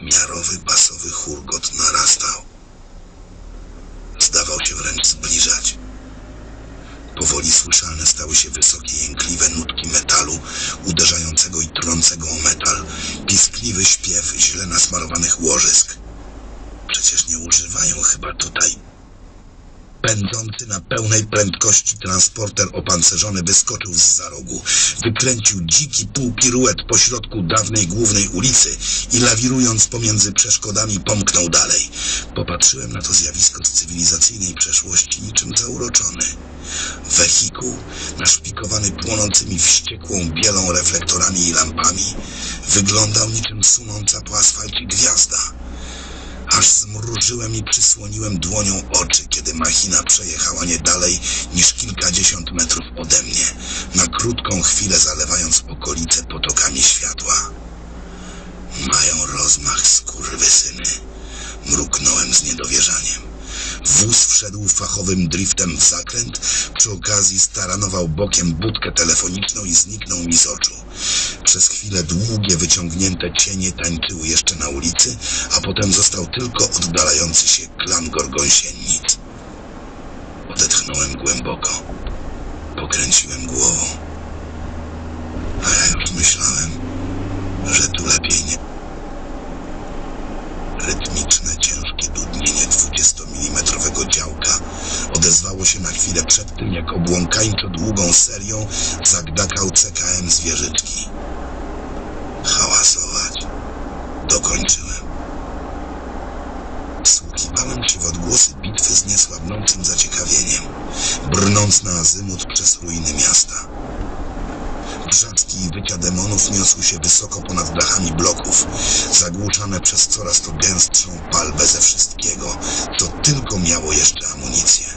Miarowy, basowy churgot narastał. Zdawał się wręcz zbliżać. Powoli słyszalne stały się wysokie, jękliwe nutki metalu, uderzającego i trącego o metal, piskliwy śpiew źle nasmarowanych łożysk. Przecież nie używają chyba tutaj. Pędzący na pełnej prędkości transporter opancerzony wyskoczył zza rogu, wykręcił dziki półpiruet pośrodku dawnej głównej ulicy i lawirując pomiędzy przeszkodami pomknął dalej. Popatrzyłem na to zjawisko z cywilizacyjnej przeszłości niczym zauroczony. Wehikuł, naszpikowany płonącymi wściekłą bielą reflektorami i lampami, wyglądał niczym sunąca po asfalcie gwiazda. Aż zmrużyłem i przysłoniłem dłonią oczy, kiedy machina przejechała nie dalej niż kilkadziesiąt metrów ode mnie, na krótką chwilę zalewając okolice potokami światła. Mają rozmach, skurwysyny. Mruknąłem z niedowierzaniem. Wóz wszedł fachowym driftem w zakręt, przy okazji staranował bokiem budkę telefoniczną i zniknął mi z oczu. Przez chwilę długie, wyciągnięte cienie tańczyły jeszcze na ulicy, a potem został tylko oddalający się klangor gąsienic. Odetchnąłem głęboko. Pokręciłem głową. A ja już myślałem, że tu lepiej nie. Rytmiczne, ciężkie dudnienie 20-milimetrowego działka odezwało się na chwilę przed tym, jak obłąkańczo długą serią zagdakał CKM zwierzyczki. Hałasować. Dokończyłem. Wsłuchiwałem się w odgłosy bitwy z niesłabnącym zaciekawieniem, brnąc na azymut przez ruiny miasta. Wrzaski i wycia demonów niosły się wysoko ponad dachami bloków, zagłuszane przez coraz to gęstszą palbę ze wszystkiego, co tylko miało jeszcze amunicję.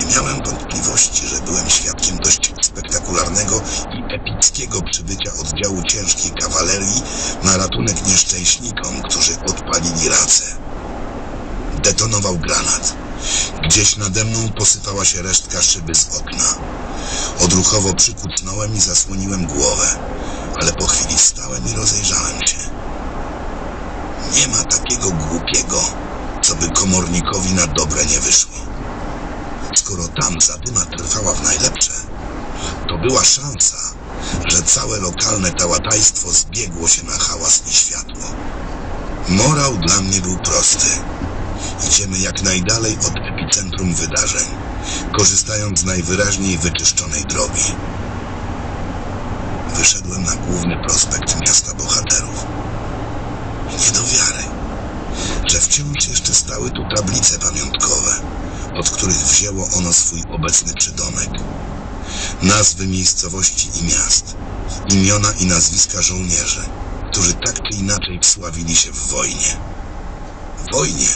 Nie miałem wątpliwości, że byłem świadkiem dość spektakularnego i epickiego przybycia oddziału ciężkiej kawalerii na ratunek nieszczęśnikom, którzy odpalili racę. Detonował granat. Gdzieś nade mną posypała się resztka szyby z okna. Odruchowo przykucnąłem i zasłoniłem głowę, ale po chwili wstałem i rozejrzałem się. Nie ma takiego głupiego, co by komornikowi na dobre nie wyszło. Skoro tam zadyma trwała w najlepsze, to była szansa, że całe lokalne tałatajstwo zbiegło się na hałas i światło. Morał dla mnie był prosty. Idziemy jak najdalej od epicentrum wydarzeń, korzystając z najwyraźniej wyczyszczonej drogi. Wyszedłem na główny prospekt miasta bohaterów. Nie do wiary, że wciąż jeszcze stały tu tablice pamiątkowe, od których wzięło ono swój obecny przydomek. Nazwy miejscowości i miast, imiona i nazwiska żołnierzy, którzy tak czy inaczej wsławili się w wojnie. Wojnie,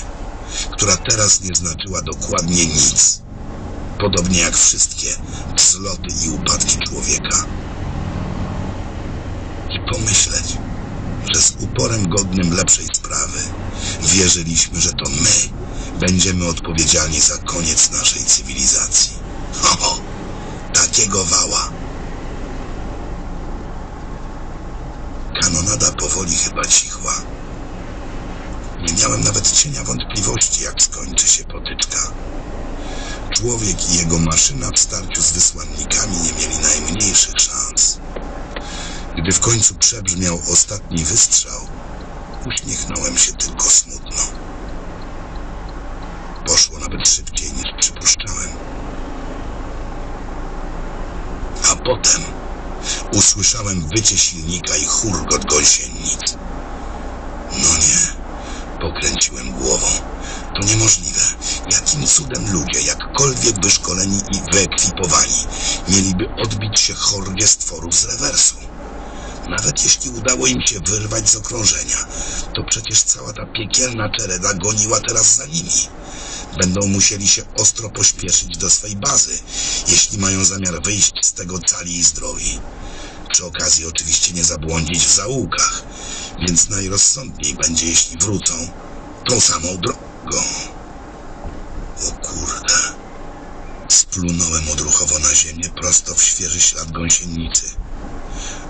która teraz nie znaczyła dokładnie nic, podobnie jak wszystkie wzloty i upadki człowieka. I pomyśleć, że z uporem godnym lepszej sprawy wierzyliśmy, że to my będziemy odpowiedzialni za koniec naszej cywilizacji. Ho, takiego wała. Kanonada powoli chyba cichła. Nie miałem nawet cienia wątpliwości, jak skończy się potyczka. Człowiek i jego maszyna w starciu z wysłannikami nie mieli najmniejszych szans. Gdy w końcu przebrzmiał ostatni wystrzał, uśmiechnąłem się tylko smutno. Poszło nawet szybciej niż przypuszczałem. A potem usłyszałem wycie silnika i churgot gąsienic. No nie. Pokręciłem głową. To niemożliwe. Jakim cudem ludzie, jakkolwiek wyszkoleni i wyekwipowani, mieliby odbić się hordzie stworów z rewersu? Nawet jeśli udało im się wyrwać z okrążenia, to przecież cała ta piekielna czereda goniła teraz za nimi. Będą musieli się ostro pośpieszyć do swej bazy, jeśli mają zamiar wyjść z tego cali i zdrowi. Przy okazji oczywiście nie zabłądzić w zaułkach, więc najrozsądniej będzie, jeśli wrócą tą samą drogą. O kurde. Splunąłem odruchowo na ziemię, prosto w świeży ślad gąsienicy.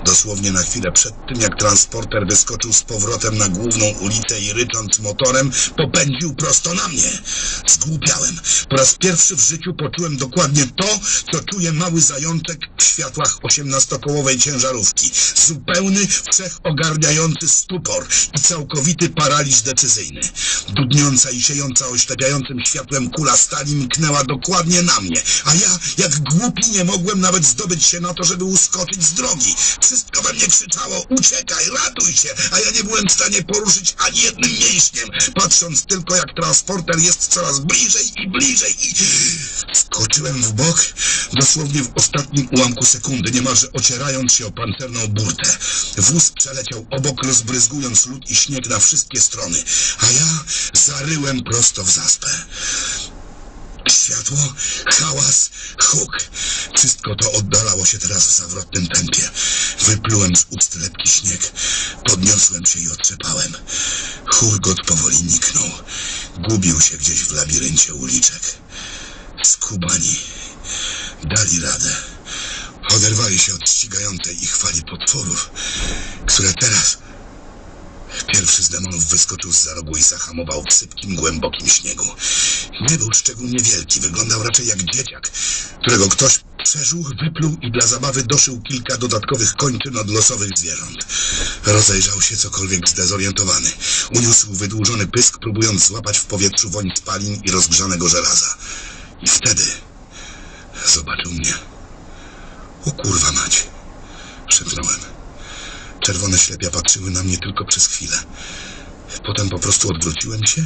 Dosłownie na chwilę przed tym, jak transporter wyskoczył z powrotem na główną ulicę i rycząc motorem, popędził prosto na mnie. Zgłupiałem. Po raz pierwszy w życiu poczułem dokładnie to, co czuje mały zajączek w światłach 18-kołowej ciężarówki. Zupełny, wszechogarniający stupor i całkowity paraliż decyzyjny. Dudniąca i siejąca oślepiającym światłem kula stali mknęła dokładnie na mnie, a ja, jak głupi, nie mogłem nawet zdobyć się na to, żeby uskoczyć z drogi. Wszystko we mnie krzyczało: uciekaj, ratuj się, a ja nie byłem w stanie poruszyć ani jednym mięśniem, patrząc tylko, jak transporter jest coraz bliżej i bliżej i... Skoczyłem w bok, dosłownie w ostatnim ułamku sekundy, niemalże ocierając się o pancerną burtę. Wóz przeleciał obok, rozbryzgując lód i śnieg na wszystkie strony, a ja zaryłem prosto w zaspę. Światło, hałas, huk. Wszystko to oddalało się teraz w zawrotnym tempie. Wyplułem z ust lepki śnieg, podniosłem się i otrzepałem. Churgot powoli niknął. Gubił się gdzieś w labiryncie uliczek. Skubani dali radę. Oderwali się od ścigającej ich fali potworów, które teraz... Pierwszy z demonów wyskoczył zza rogu i zahamował w sypkim, głębokim śniegu. Nie był szczególnie wielki, wyglądał raczej jak dzieciak, którego ktoś przeżył, wypluł i dla zabawy doszył kilka dodatkowych kończyn od losowych zwierząt. Rozejrzał się cokolwiek zdezorientowany. Uniósł wydłużony pysk, próbując złapać w powietrzu woń spalin i rozgrzanego żelaza. I wtedy zobaczył mnie. O kurwa mać! Szepnąłem. Czerwone ślepia patrzyły na mnie tylko przez chwilę. Potem po prostu odwróciłem się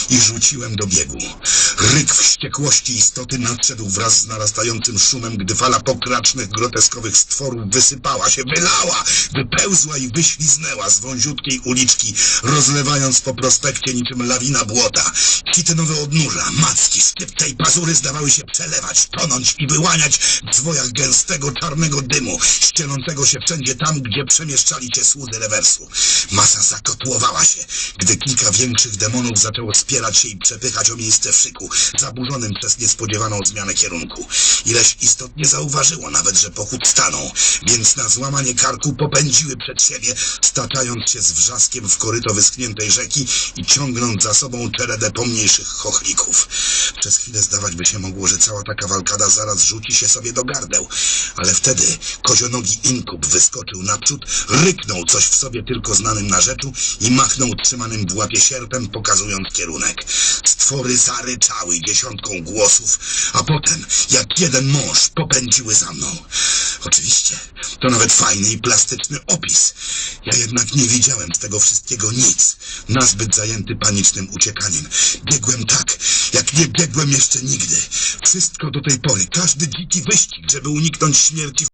i rzuciłem do biegu. Ryk wściekłości istoty nadszedł wraz z narastającym szumem, gdy fala pokracznych, groteskowych stworów wysypała się, wylała, wypełzła i wyśliznęła z wąziutkiej uliczki, rozlewając po prospekcie niczym lawina błota. Chitynowe odnóża, macki, szczypce i pazury zdawały się przelewać, tonąć i wyłaniać w zwojach gęstego, czarnego dymu, ścielącego się wszędzie tam, gdzie przemieszczali się słudzy rewersu. Masa zakotłowała się, gdy kilka większych demonów zaczęło spierać się i przepychać o miejsce w szyku, zaburzonym przez niespodziewaną zmianę kierunku. Ileś istot nie zauważyło nawet, że pochód stanął, więc na złamanie karku popędziły przed siebie, staczając się z wrzaskiem w koryto wyschniętej rzeki i ciągnąc za sobą czeredę pomniejszych chochlików. Przez chwilę zdawać by się mogło, że cała ta kawalkada zaraz rzuci się sobie do gardeł, ale wtedy kozionogi inkub wyskoczył naprzód, ryknął coś w sobie tylko znanym narzeczu i machnął trzymanym w łapie sierpem, pokazując kierunek. Stwory zaryczały dziesiątką głosów, a potem, jak jeden mąż, popędziły za mną. Oczywiście, to nawet fajny i plastyczny opis. Ja jednak nie widziałem z tego wszystkiego nic, nazbyt zajęty panicznym uciekaniem. Biegłem tak, jak nie biegłem jeszcze nigdy. Wszystko do tej pory, każdy dziki wyścig, żeby uniknąć śmierci